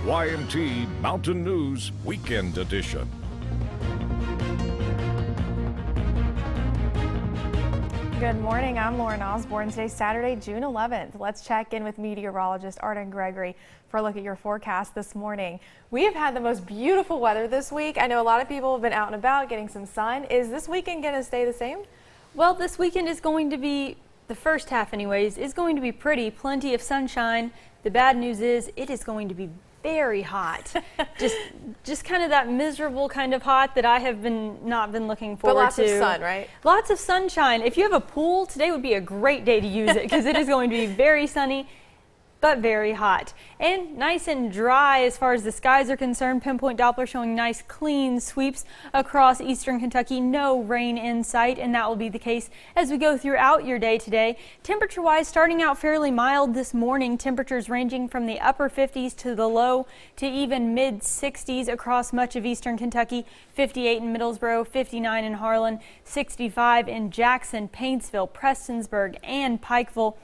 WYMT Mountain News Weekend Edition. Good morning, I'm Lauren Osborne. Today's Saturday, June 11th. Let's check in with meteorologist Arden Gregory for a look at your forecast this morning. We have had the most beautiful weather this week. I know a lot of people have been out and about getting some sun. Is this weekend going to stay the same? Well, this weekend is going to be, the first half anyways, is going to be pretty. Plenty of sunshine. The bad news is it is going to be very hot. just kind of that miserable kind of hot that I have not been looking forward to. But lots of sun, right? Lots of sunshine. If you have a pool, today would be a great day to use it because it is going to be very sunny, but very hot and nice and dry as far as the skies are concerned. Pinpoint Doppler showing nice clean sweeps across eastern Kentucky. No rain in sight, and that will be the case as we go throughout your day today. Temperature wise, starting out fairly mild this morning. Temperatures ranging from the upper 50s to the low to even mid 60s across much of eastern Kentucky. 58 in Middlesboro, 59 in Harlan, 65 in Jackson, Paintsville, Prestonsburg, and Pikeville.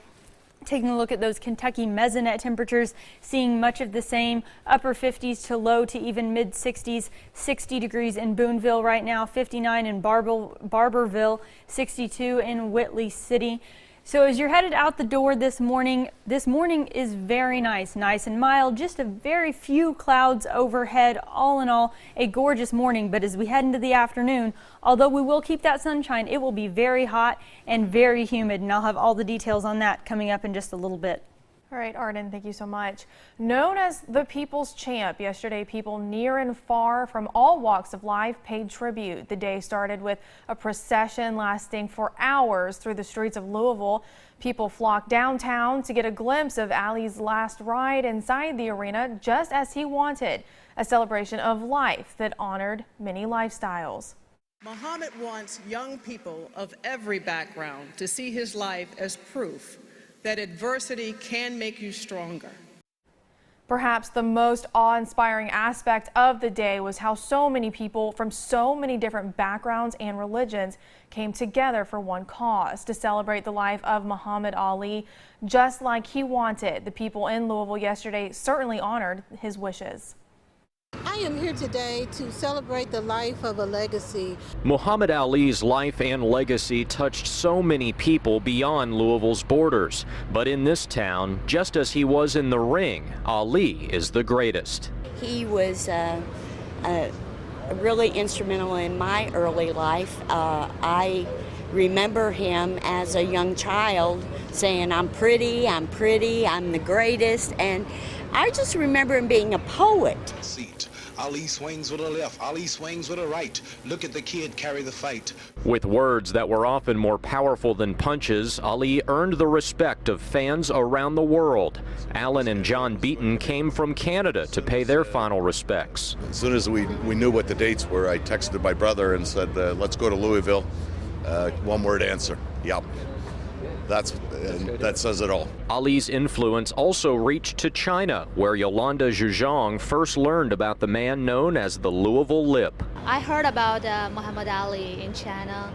Taking a look at those Kentucky mesonet temperatures, seeing much of the same, upper 50s to low to even mid 60s, 60 degrees in Boonville right now, 59 in Barberville, 62 in Whitley City. So as you're headed out the door this morning is very nice and mild, just a very few clouds overhead. All in all, a gorgeous morning. But as we head into the afternoon, although we will keep that sunshine, it will be very hot and very humid, and I'll have all the details on that coming up in just a little bit. All right, Arden, thank you so much. Known as the People's Champ, yesterday people near and far from all walks of life paid tribute. The day started with a procession lasting for hours through the streets of Louisville. People flocked downtown to get a glimpse of Ali's last ride inside the arena, just as he wanted, a celebration of life that honored many lifestyles. Muhammad wants young people of every background to see his life as proof that adversity can make you stronger. Perhaps the most awe-inspiring aspect of the day was how so many people from so many different backgrounds and religions came together for one cause, to celebrate the life of Muhammad Ali just like he wanted. The people in Louisville yesterday certainly honored his wishes. I am here today to celebrate the life of a legacy. Muhammad Ali's life and legacy touched so many people beyond Louisville's borders. But in this town, just as he was in the ring, Ali is the greatest. He was really instrumental in my early life. I remember him as a young child saying, I'm pretty, I'm the greatest. And I just remember him being a poet. Ali swings with a left, Ali swings with a right. Look at the kid carry the fight. With words that were often more powerful than punches, Ali earned the respect of fans around the world. Alan and John Beaton came from Canada to pay their final respects. As soon as we knew what the dates were, I texted my brother and said, let's go to Louisville. One word answer, yep. That says it all. Ali's influence also reached to China, where Yolanda Zhejiang first learned about the man known as the Louisville Lip. I heard about Muhammad Ali in China.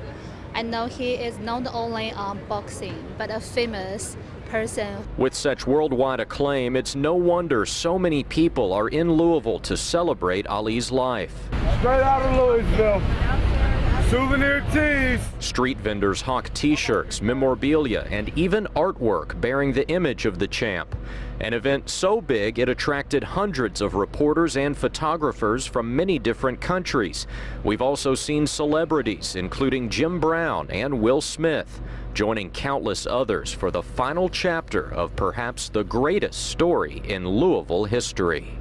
I know he is not only on boxing, but a famous person. With such worldwide acclaim, it's no wonder so many people are in Louisville to celebrate Ali's life. Straight out of Louisville. Souvenir tees. Street vendors hawk t-shirts, memorabilia, and even artwork bearing the image of the champ. An event so big it attracted hundreds of reporters and photographers from many different countries. We've also seen celebrities, including Jim Brown and Will Smith, joining countless others for the final chapter of perhaps the greatest story in Louisville history.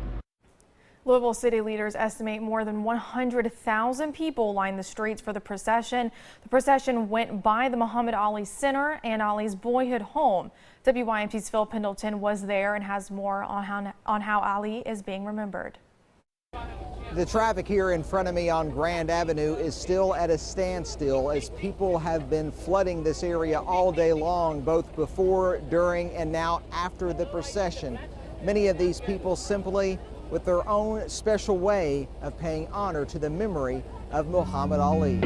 Louisville city leaders estimate more than 100,000 people lined the streets for the procession. The procession went by the Muhammad Ali Center and Ali's boyhood home. WYMT's Phil Pendleton was there and has more on how Ali is being remembered. The traffic here in front of me on Grand Avenue is still at a standstill as people have been flooding this area all day long, both before, during, and now after the procession. Many of these people simply with their own special way of paying honor to the memory of Muhammad Ali.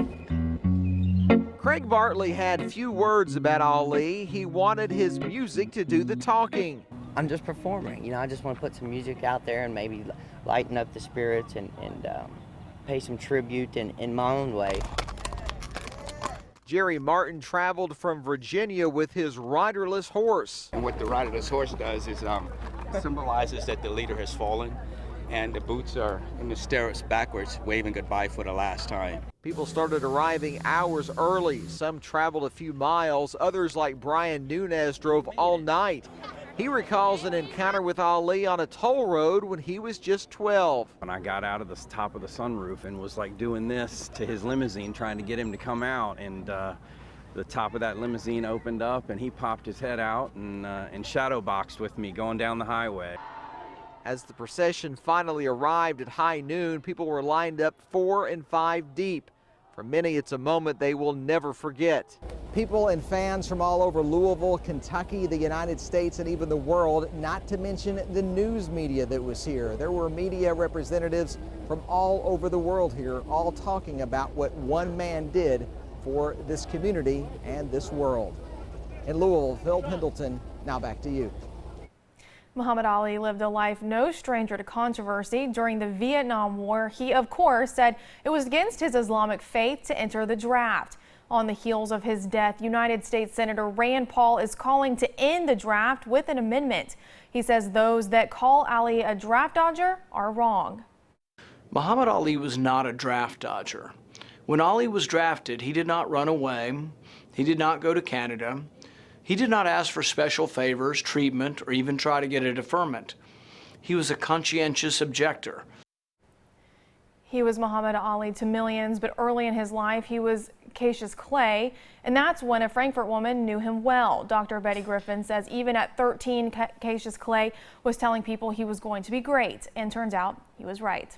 Craig Bartley had few words about Ali. He wanted his music to do the talking. I'm just performing. You know, I just want to put some music out there and maybe lighten up the spirits and pay some tribute in my own way. Jerry Martin traveled from Virginia with his riderless horse. And what the riderless horse does is symbolizes that the leader has fallen, and the boots are in the stirrups backwards, waving goodbye for the last time. People started arriving hours early. Some traveled a few miles. Others, like Brian Nunez, drove all night. He recalls an encounter with Ali on a toll road when he was just 12. When I got out of the top of the sunroof and was like doing this to his limousine, trying to get him to come out, and the top of that limousine opened up and he popped his head out and shadow boxed with me going down the highway. As the procession finally arrived at high noon, people were lined up 4 and 5 deep. For many, it's a moment they will never forget. People and fans from all over Louisville, Kentucky, the United States, and even the world, not to mention the news media that was here. There were media representatives from all over the world here, all talking about what one man did for this community and this world. In Louisville, Phil Pendleton, now back to you. Muhammad Ali lived a life no stranger to controversy. During the Vietnam War, he, of course, said it was against his Islamic faith to enter the draft. On the heels of his death, United States Senator Rand Paul is calling to end the draft with an amendment. He says those that call Ali a draft dodger are wrong. Muhammad Ali was not a draft dodger. When Ali was drafted, he did not run away. He did not go to Canada. He did not ask for special favors, treatment, or even try to get a deferment. He was a conscientious objector. He was Muhammad Ali to millions, but early in his life, he was Cassius Clay, and that's when a Frankfort woman knew him well. Dr. Betty Griffin says even at 13, Cassius Clay was telling people he was going to be great, and turns out he was right.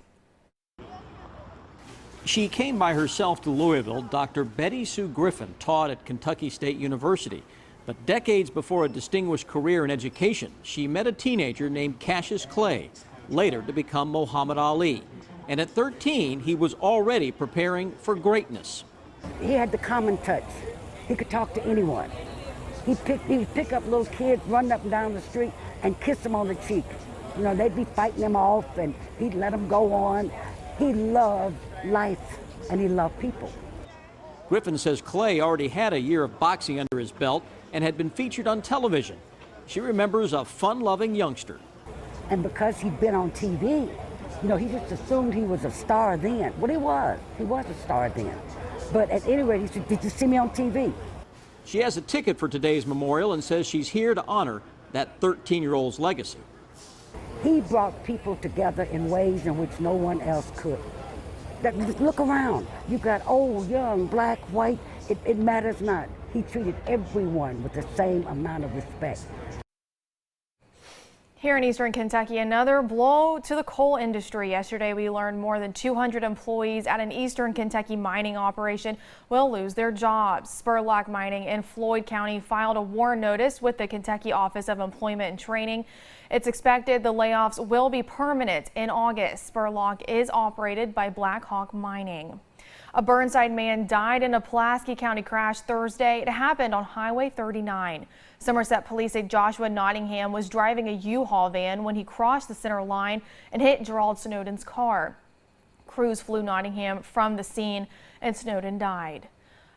She came by herself to Louisville. Dr. Betty Sue Griffin taught at Kentucky State University. But decades before a distinguished career in education, she met a teenager named Cassius Clay, later to become Muhammad Ali. And at 13, he was already preparing for greatness. He had the common touch. He could talk to anyone. He'd pick up little kids, run up and down the street, and kiss them on the cheek. You know, they'd be fighting them off, and he'd let them go on. He loved life, and he loved people. Griffin says Clay already had a year of boxing under his belt and had been featured on television. She remembers a fun-loving youngster. And because he'd been on TV, you know, he just assumed he was a star then. Well, he was. He was a star then. But at any rate, he said, "Did you see me on TV?" She has a ticket for today's memorial and says she's here to honor that 13-year-old's legacy. He brought people together in ways in which no one else could. Look around. You got old, young, black, white. It matters not. He treated everyone with the same amount of respect. Here in eastern Kentucky, another blow to the coal industry. Yesterday, we learned more than 200 employees at an eastern Kentucky mining operation will lose their jobs. Spurlock Mining in Floyd County filed a warn notice with the Kentucky Office of Employment and Training. It's expected the layoffs will be permanent in August. Spurlock is operated by Black Hawk Mining. A Burnside man died in a Pulaski County crash Thursday. It happened on Highway 39. Somerset police say Joshua Nottingham was driving a U-Haul van when he crossed the center line and hit Gerald Snowden's car. Crews flew Nottingham from the scene and Snowden died.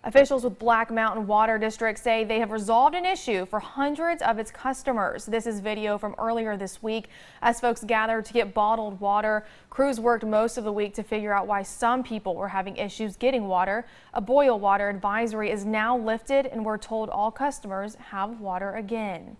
Officials with Black Mountain Water District say they have resolved an issue for hundreds of its customers. This is video from earlier this week as folks gathered to get bottled water. Crews worked most of the week to figure out why some people were having issues getting water. A boil water advisory is now lifted, and we're told all customers have water again.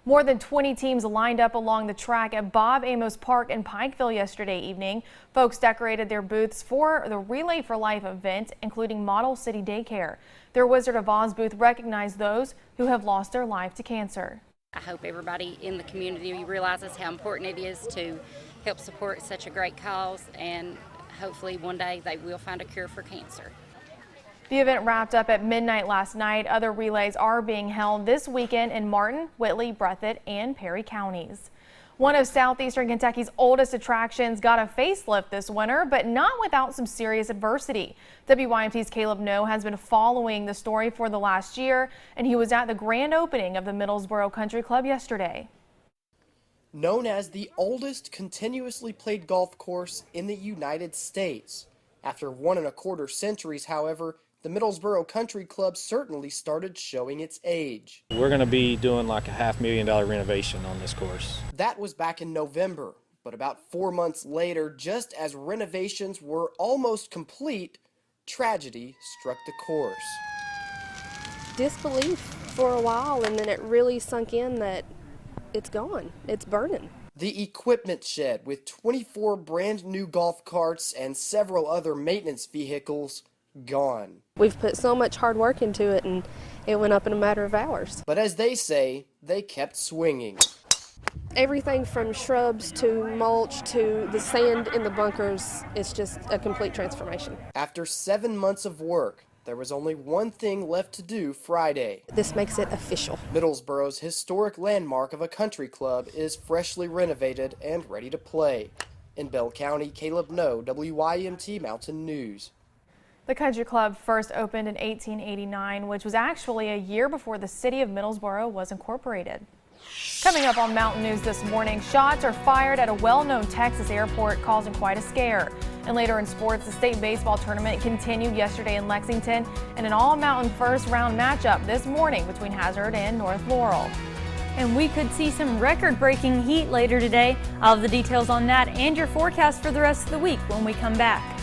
More than 20 teams lined up along the track at Bob Amos Park in Pikeville yesterday evening. Folks decorated their booths for the Relay for Life event, including Model City Daycare. Their Wizard of Oz booth recognized those who have lost their life to cancer. I hope everybody in the community realizes how important it is to help support such a great cause, and hopefully one day they will find a cure for cancer. The event wrapped up at midnight last night. Other relays are being held this weekend in Martin, Whitley, Breathitt, and Perry counties. One of southeastern Kentucky's oldest attractions got a facelift this winter, but not without some serious adversity. WYMT's Caleb Noe has been following the story for the last year, and he was at the grand opening of the Middlesboro Country Club yesterday. known as the oldest continuously played golf course in the United States. After 1¼ centuries, however, the Middlesboro Country Club certainly started showing its age. We're going to be doing like a $500,000 renovation on this course. That was back in November, but about 4 months later, just as renovations were almost complete, tragedy struck the course. Disbelief for a while, and then it really sunk in that it's gone, it's burning. The equipment shed with 24 brand new golf carts and several other maintenance vehicles gone. We've put so much hard work into it, and it went up in a matter of hours. But as they say, they kept swinging. Everything from shrubs to mulch to the sand in the bunkers, it's just a complete transformation. After 7 months of work, there was only one thing left to do Friday. This makes it official. Middlesboro's historic landmark of a country club is freshly renovated and ready to play. In Bell County, Caleb No, WYMT Mountain News. The country club first opened in 1889, which was actually a year before the city of Middlesboro was incorporated. Coming up on Mountain News this morning, shots are fired at a well-known Texas airport, causing quite a scare. And later in sports, the state baseball tournament continued yesterday in Lexington, and an all-mountain first-round matchup this morning between Hazard and North Laurel. And we could see some record-breaking heat later today. I'll have the details on that and your forecast for the rest of the week when we come back.